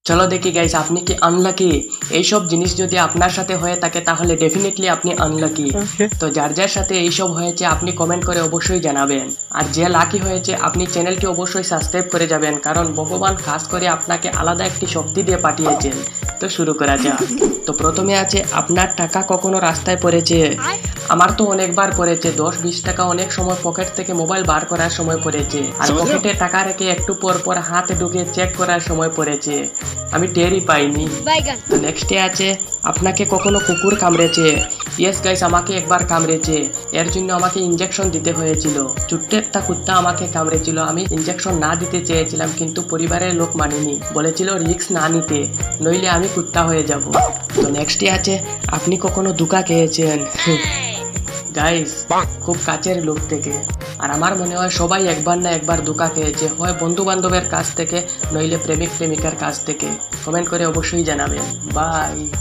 চলো দেখি গাইস, আপনি কি আনলাকি? এইসব জিনিস যদি আপনার সাথে হয়ে থাকে তাহলে ডেফিনেটলি আপনি আনলাকি। তো যার যার সাথে এইসব হয়েছে আপনি কমেন্ট করে অবশ্যই জানাবেন। আর যে লাকি হয়েছে আপনি চ্যানেলটি অবশ্যই সাবস্ক্রাইব করে যাবেন, কারণ ভগবান খাস করে আপনাকে আলাদা একটি শক্তি দিয়ে পাঠিয়েছেন। তো শুরু করা যাক। তো প্রথমে আছে, আপনার টাকা কখনো রাস্তায় পড়েছে? আমার তো অনেকবার পড়েছে। 10-20 টাকা অনেক সময় পকেট থেকে মোবাইল বার করার সময় পড়েছে, আর পকেটে টাকা রেখে একটু পর পর হাত ঢুকে চেক করার সময় পড়েছে, আমি টেরই পাইনি। তো নেক্সটে আছে, আপনাকে কখনো কুকুর কামড়েছে? ইয়েস গাইস, আমাকে একবার কামড়েছে। এর জন্য আমাকে ইঞ্জেকশন দিতে হয়েছিল। ছোট্ট একটা কুত্তা আমাকে কামড়েছিল। আমি ইঞ্জেকশন না দিতে চেয়েছিলাম, কিন্তু পরিবারের লোক মানেনি, বলেছিল রিস্ক না নিতে, নইলে আমি কুত্তা হয়ে যাব। তো নেক্সটে আছে, আপনি কখনো ধোঁকা খেয়েছেন? গাইস, খুব কাছের লোক থেকে। আর আমার মনে হয় সবাই একবার না একবার ধোঁকা খেয়েছে, হয় বন্ধু বান্ধবের কাছ থেকে, নইলে প্রেমিক প্রেমিকার কাছ থেকে। কমেন্ট করে অবশ্যই জানাবেন। বাই।